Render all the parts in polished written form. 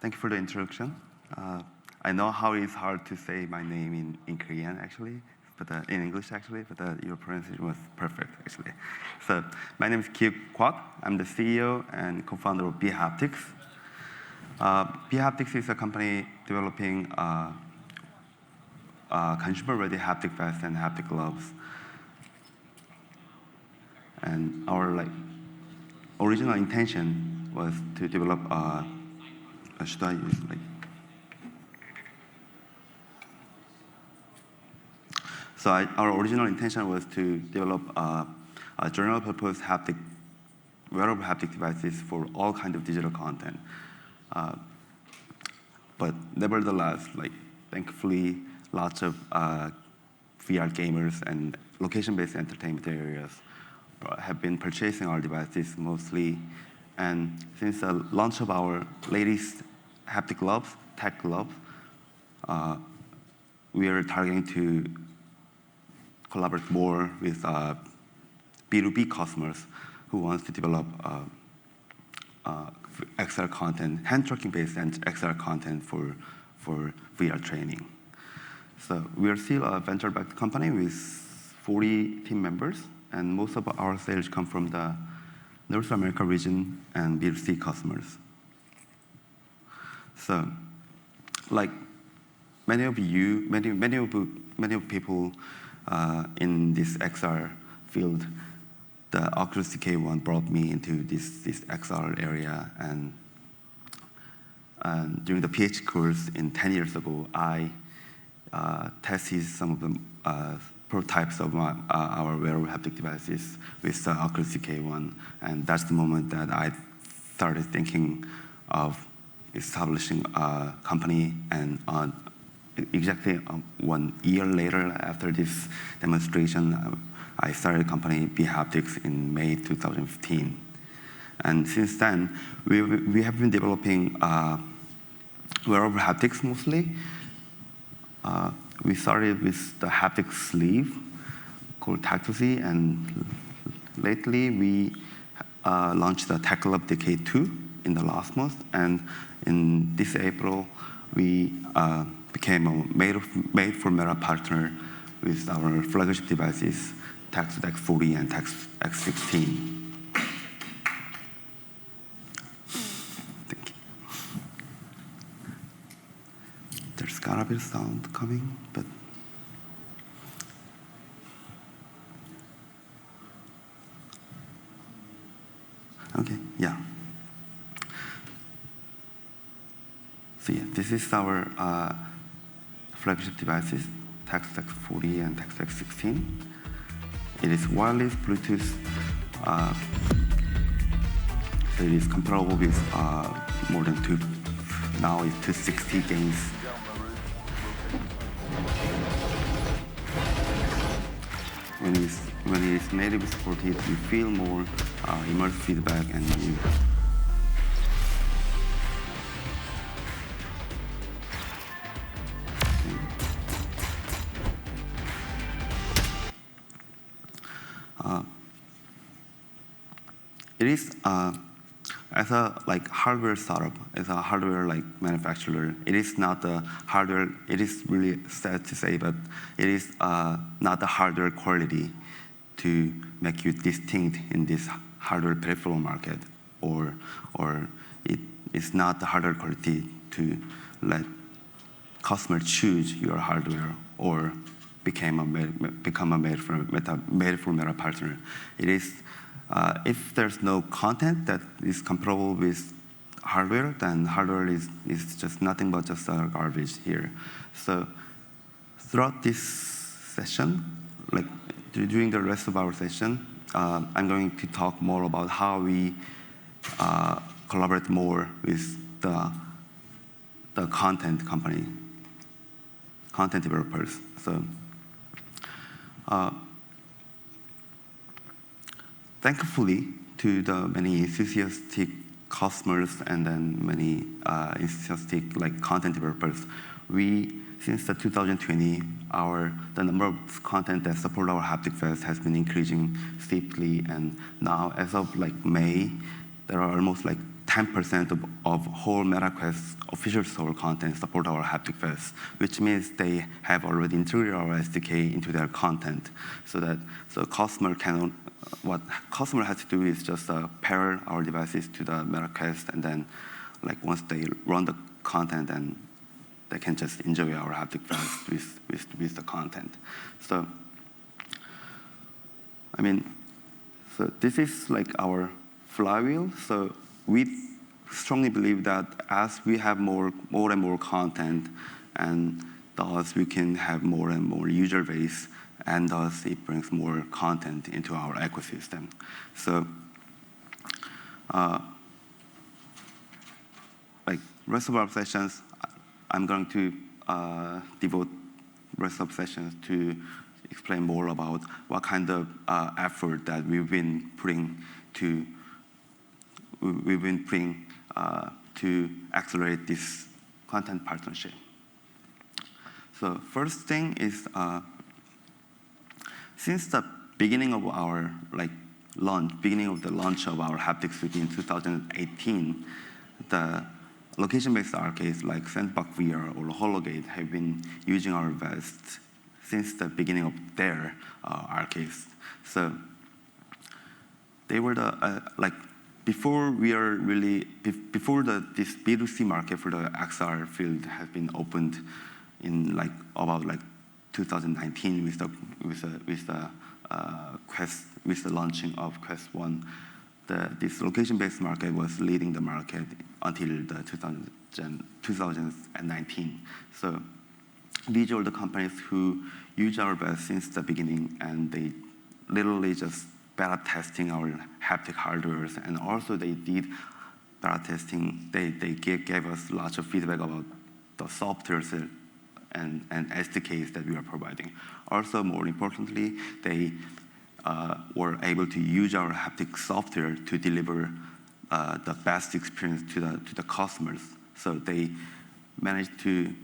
Thank you for the introduction. I know how it's hard to say my name in Korean, actually, but in English, actually, but your pronunciation was perfect, actually. So my name is Kiuk Gwak. I'm the CEO and co-founder of bHaptics. bHaptics is a company developing consumer-ready haptic vests and haptic gloves. And our original intention was to develop should I use So our original intention was to develop a general-purpose wearable haptic devices for all kinds of digital content. But nevertheless, thankfully, lots of VR gamers and location-based entertainment areas have been purchasing our devices mostly. And since the launch of our latest haptic gloves, tech gloves, we are targeting to collaborate more with B2B customers who wants to develop XR content, hand tracking-based and XR content for VR training. So we are still a venture-backed company with 40 team members, and most of our sales come from the North America region and B2C customers. So, like many of people in this XR field, the Oculus DK1 brought me into this XR area, and during the PhD course 10 years ago, I tested some of the prototypes of our wearable haptic devices with the Oculus DK1, and that's the moment that I started thinking of establishing a company. And exactly 1 year later, after this demonstration, I started a company, bHaptics, in May 2015. And since then, we have been developing wearable haptics mostly. We started with the haptic sleeve called Tactosy, and lately we launched the Tech Lab DK2 in the last month, and in this April, we became a made-for-meta partner with our flagship devices, Tactus X40 and Tactus X16. Thank you. There's gotta be sound coming, but okay, yeah. So yeah, this is our flagship devices, Tactus X40 and Tactus X16. It is wireless Bluetooth, so it is comparable with more than now it's 260 gains. When it is natively supported, you feel more immersive feedback, and you it is as a hardware startup, as a hardware manufacturer. It is not the hardware. It is really sad to say, but it is not the hardware quality to make you distinct in this hardware peripheral market, or it is not the hardware quality to let customers choose your hardware or become a made-for-meta partner. It is if there's no content that is comparable with hardware, then hardware is just nothing but just garbage here. So throughout this session, during the rest of our session, I'm going to talk more about how we collaborate more with the content developers. So thankfully, to the many enthusiastic customers and then many enthusiastic content developers, since the 2020, the number of content that support our haptic vest has been increasing steeply, and now as of May, there are almost 10% of whole MetaQuest official store content support our haptic vest, which means they have already integrated our SDK into their content, so customer can, what customer has to do is just pair our devices to the MetaQuest, and then like once they run the content, and they can just enjoy our haptic vest with the content. So I mean, so this is like our flywheel. So we strongly believe that as we have more and more content, and thus we can have more and more user base, and thus it brings more content into our ecosystem. So like rest of our sessions, I'm going to devote rest of sessions to explain more about what kind of effort that we've been putting to accelerate this content partnership. So first thing is, since the beginning of our launch of our Haptics Suite in 2018, the location-based arcades like Sandbox VR or HoloGate have been using our vest since the beginning of their arcades. So they were the before this B2C market for the XR field has been opened in about 2019 with the launching of Quest 1. This location-based market was leading the market until the 2019. So these are the companies who use our vest since the beginning, and they literally just beta testing our haptic hardwares, and also they did beta testing. They gave us lots of feedback about the softwares and SDKs that we are providing. Also, more importantly, they were able to use our haptic software to deliver the best experience to the customers. So they managed to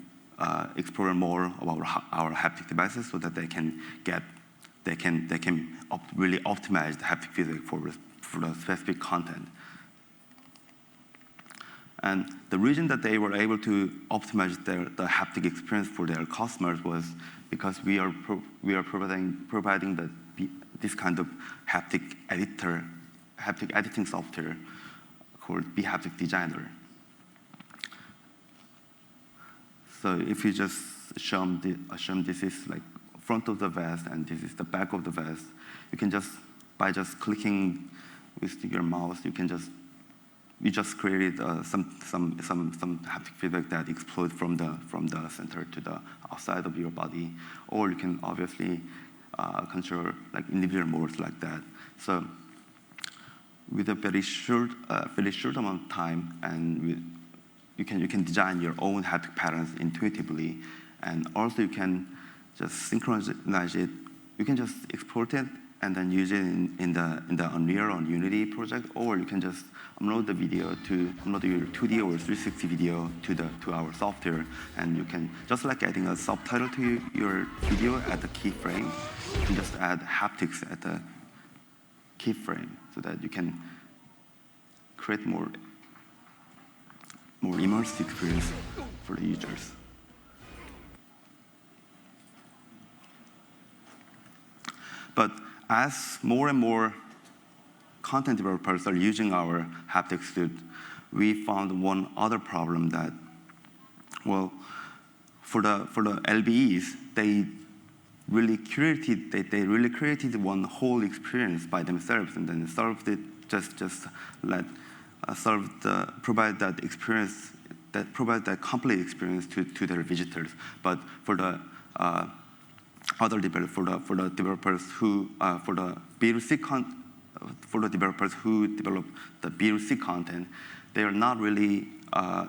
explore more about our haptic devices, so that they can really optimize the haptic feedback for the specific content. And the reason that they were able to optimize the haptic experience for their customers was because we are providing this kind of haptic editing software called bHaptic Designer. So if you just assume this is like front of the vest and this is the back of the vest, you can just, by just clicking with your mouse, you just created some haptic feedback that explodes from the center to the outside of your body, or you can obviously control like individual modes like that. So with a very short amount of time, and you can design your own haptic patterns intuitively, and also you can just synchronize it. You can just export it and then use it in the Unreal or Unity project, or you can just upload your 2D or 360 video to our software, and you can, just like adding a subtitle to your video at the keyframe, you can just add haptics at the keyframe, so that you can create more immersive experience for the users. But as more and more content developers are using our Haptics Suite, we found one other problem that, well, for the LBEs, they really created one whole experience by themselves, and then provide that experience, provide that complete experience to their visitors. But for the developers who develop the B2C content, they are not really.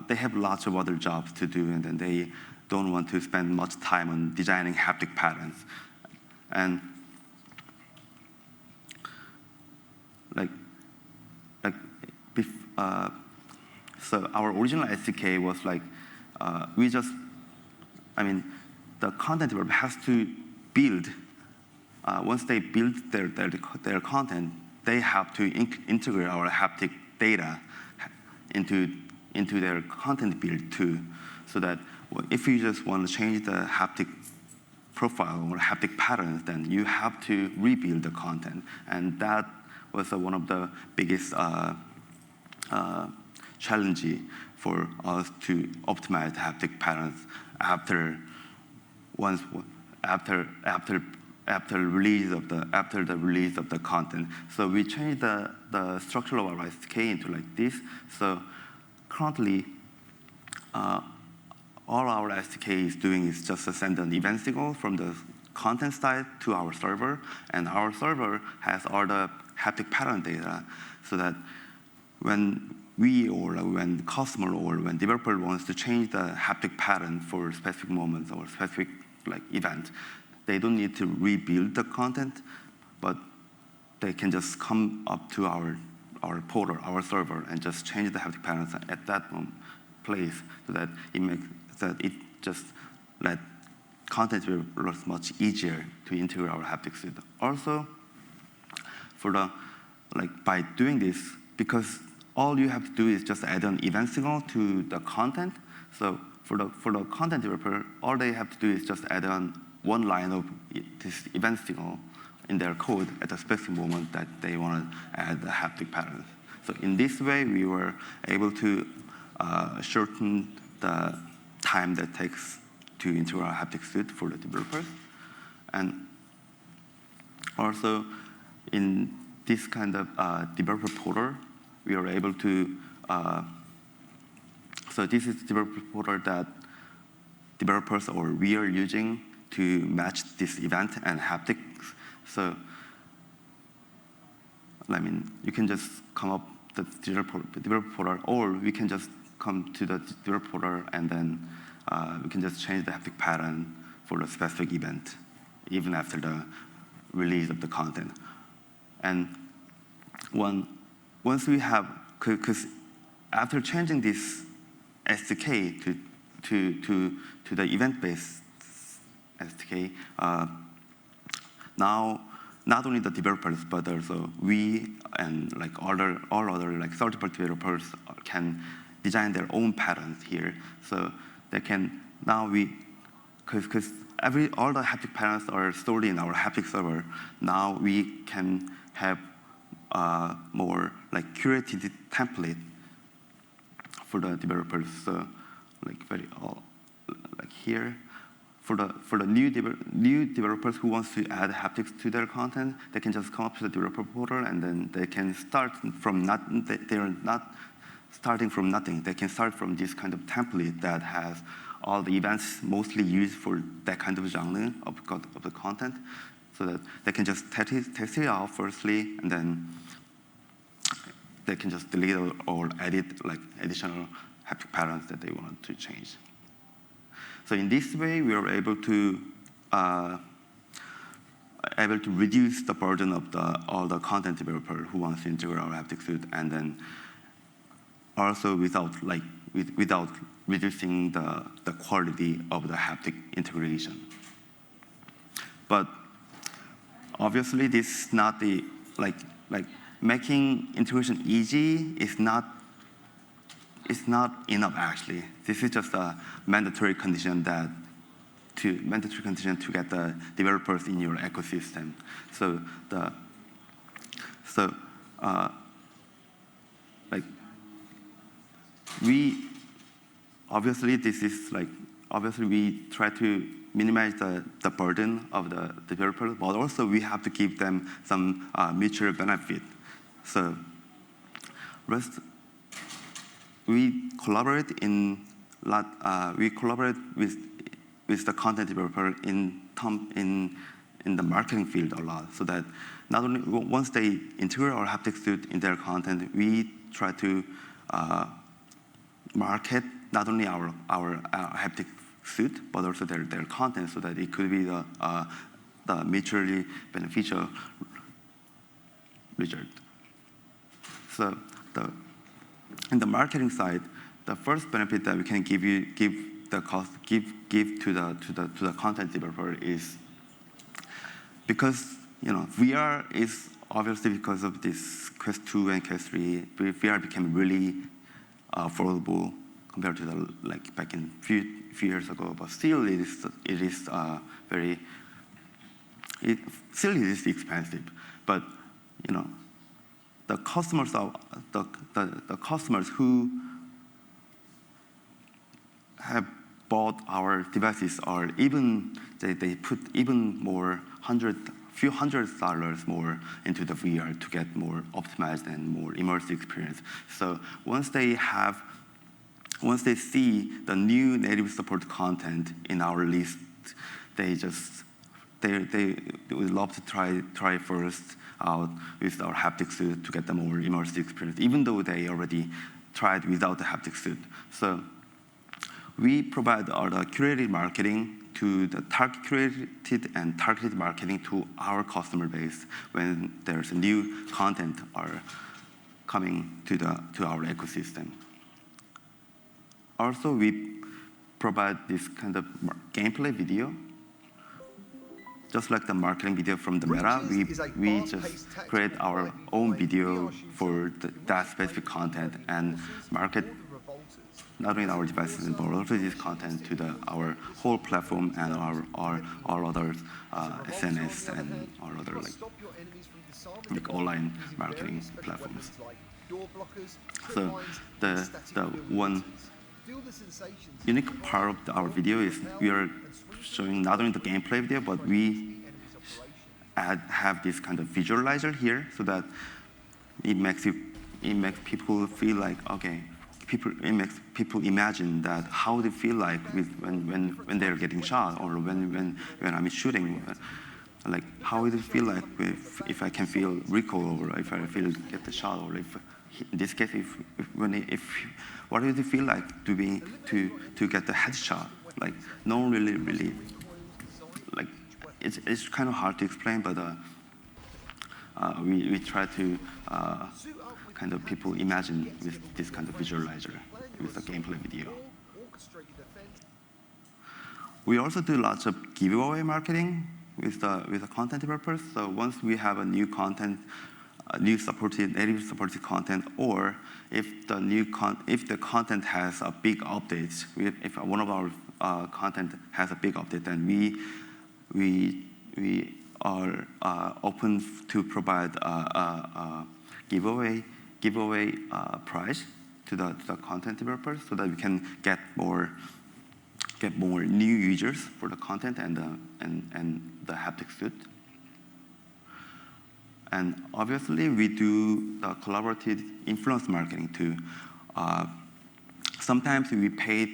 They have lots of other jobs to do, and then they don't want to spend much time on designing haptic patterns. And so our original SDK was like, the content developer has to build. Once they build their content, they have to integrate our haptic data into their content build too, so that if you just want to change the haptic profile or haptic patterns, then you have to rebuild the content. And that was one of the biggest challenge for us to optimize haptic patterns after the release of the content. So we changed the structure of our SDK into like this. So currently, all our SDK is doing is just to send an event signal from the content side to our server, and our server has all the haptic pattern data, so that when we or when customer or when developer wants to change the haptic pattern for specific moments or specific like event, they don't need to rebuild the content, but they can just come up to our portal, our server, and just change the haptic patterns at that place, so that it just let content developers much easier to integrate our haptic suite. Also, by doing this, because all you have to do is just add an event signal to the content. So for the content developer, all they have to do is just add on one line of this event signal in their code at a specific moment that they want to add the haptic patterns. So in this way, we were able to shorten the time that takes to integrate our haptic suite for the developers. And also, in this kind of developer portal, we are able to, so this is the developer portal that developers or we are using to match this event and haptics. So, I mean, you can just come up the developer portal, or we can just come to the developer portal and then we can just change the haptic pattern for the specific event, even after the release of the content. And once we have, because after changing this SDK to the event-based SDK, now not only the developers but also we and like all other like third-party developers can design their own patterns here. So they can now because all the haptic patterns are stored in our haptic server. Now we can have more like curated template for the developers. So like like here, for the new developers who wants to add haptics to their content, they can just come up to the developer portal and then they can start from they are not starting from nothing. They can start from this kind of template that has all the events mostly used for that kind of genre of the content, so that they can just test it out firstly, and then they can just delete or edit like additional haptic patterns that they want to change. So in this way, we are able to reduce the burden of all the content developer who wants to integrate our haptic suite, and then also without reducing the quality of the haptic integration. But obviously, this is not the like making integration easy is not enough actually. This is just a mandatory condition to get the developers in your ecosystem. So we obviously we try to minimize the burden of the developers, but also we have to give them some mutual benefit. So we collaborate with the content developer in the marketing field a lot, so that not only once they integrate our haptic suite in their content, we try to market not only our haptic suite but also their content, so that it could be the mutually beneficial result. So in the marketing side, the first benefit that we can give to the content developer is because VR is obviously because of this Quest 2 and Quest 3, VR became really affordable compared to the back in few years ago, but still it is still it is expensive. But the customers the customers who have bought our devices are they put even more few hundred dollars more into the VR to get more optimized and more immersive experience. So once they see the new native support content in our list, they would love to try first out with our haptic suit to get the more immersive experience, even though they already tried without the haptic suit. So we provide our curated marketing to the curated and targeted marketing to our customer base when there's a new content are coming to our ecosystem. Also, we provide this kind of gameplay video. Just like the marketing video from the Meta, we just create our own video for that specific content and market not only our devices, but also this content to our whole platform and our other SNS and our other like online marketing platforms. So the one unique part of our video is we are showing not only the gameplay video, but we have this kind of visualizer here, so that it makes people feel like, okay, it makes people imagine that how they feel like when they're getting shot, or when I'm shooting, like how it feel like if I can feel recoil, or if I get the shot, or if in this case what does it feel like to get the headshot? Like no one really like it's kind of hard to explain, but we try to kind of people imagine with this kind of visualizer, with the gameplay video. We also do lots of giveaway marketing with the content developers. So once we have a new content, native supported content, or if the content has a big update, if one of our content has a big update, then we are open to provide a giveaway prize to the content developers, so that we can get more new users for the content and the haptic suit. And obviously, we do the collaborative influence marketing too. Sometimes we pay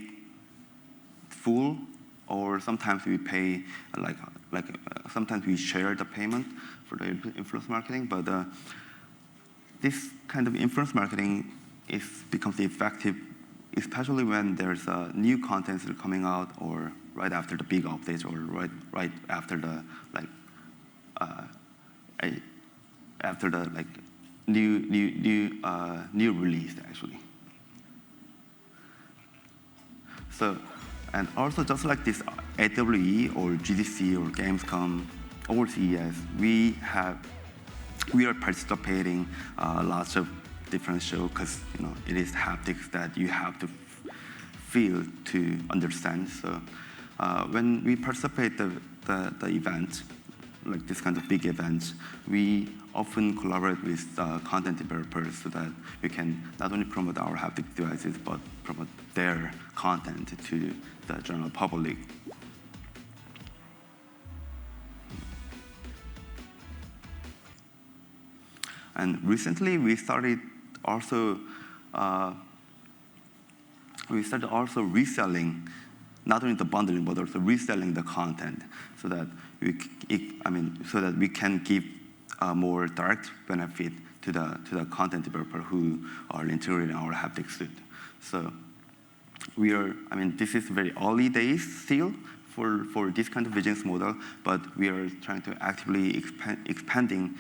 full, or sometimes we pay sometimes we share the payment for the influence marketing. But this kind of influence marketing becomes effective, especially when there's new content coming out, or right after the big updates, or right after the new release actually. So, and also just like this AWE or GDC or Gamescom or CES, we are participating lots of different shows, because it is haptics that you have to feel to understand. So when we participate the event, like this kind of big events, we often collaborate with content developers, so that we can not only promote our haptic devices, but promote their content to the general public. And recently, we started also reselling, not only the bundling, but also reselling the content, so that we can give more direct benefit to the content developer who are integrating our haptic suit. So this is very early days still for this kind of business model, but we are trying to actively expanding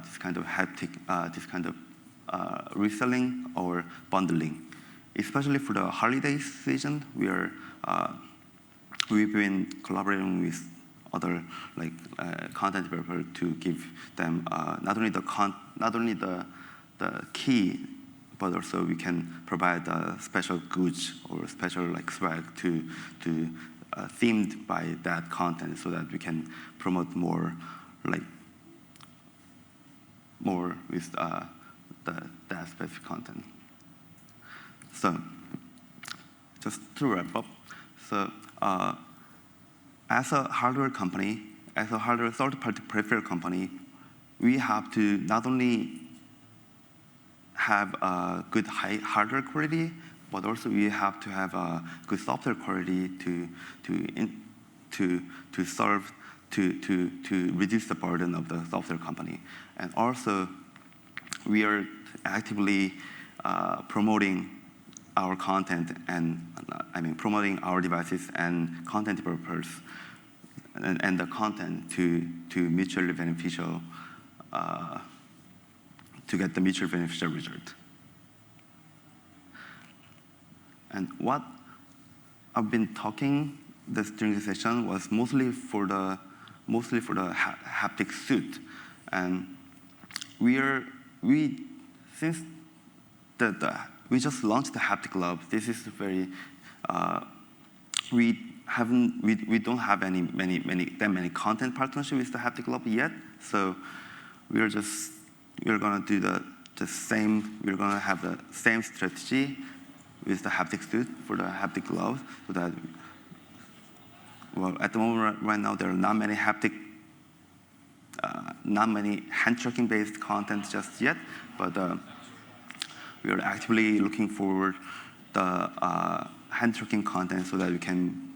this kind of haptic, this kind of reselling or bundling, especially for the holiday season. We've been collaborating with other content developers to give them not only the key but also we can provide special goods or special like swag to themed by that content, so that we can promote more with that specific content. So just to wrap up, so as a hardware company, as a hardware third-party peripheral company, we have to not only have a good high hardware quality, but also we have to have a good software quality to reduce the burden of the software company. And also, we are actively promoting our content and promoting our devices and content developers and the content to mutually beneficial to get the mutually beneficial result. And what I've been talking during the session was mostly for the haptic suit, and we just launched the haptic glove. This is very we don't have that many content partnership with the haptic glove yet. So we're gonna do the same. We're gonna have the same strategy with the haptic suit for the haptic glove, so that, well, at the moment right now there are not many hand tracking based content just yet, but we are actively looking forward the hand tracking content so that we can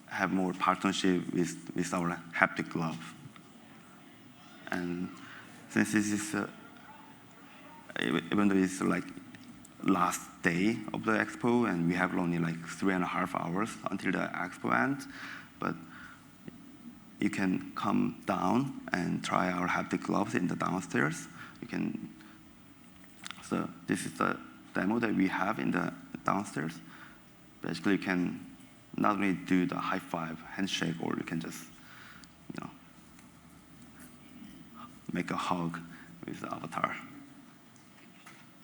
have more partnership with our haptic glove. And since this is even though it's like last day of the expo and we have only like 3.5 hours until the expo ends, but you can come down and try our haptic gloves in the downstairs. So this is the demo that we have in the downstairs. Basically, you can not only do the high five, handshake, or you can just, make a hug with the avatar.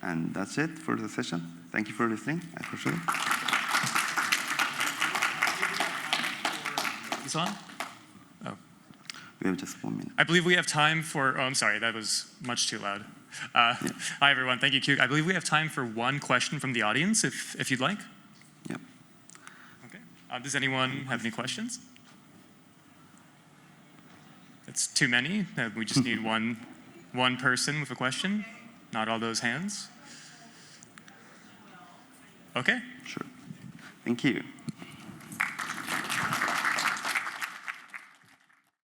And that's it for the session. Thank you for listening. I appreciate it. This on? Oh. We have just 1 minute. I believe we have time for, I'm sorry, that was much too loud. Hi, everyone. Thank you, Kiuk. I believe we have time for one question from the audience, if you'd like. Yep. Okay. Does anyone have any questions? It's too many. We just need one person with a question, not all those hands. Okay. Sure. Thank you.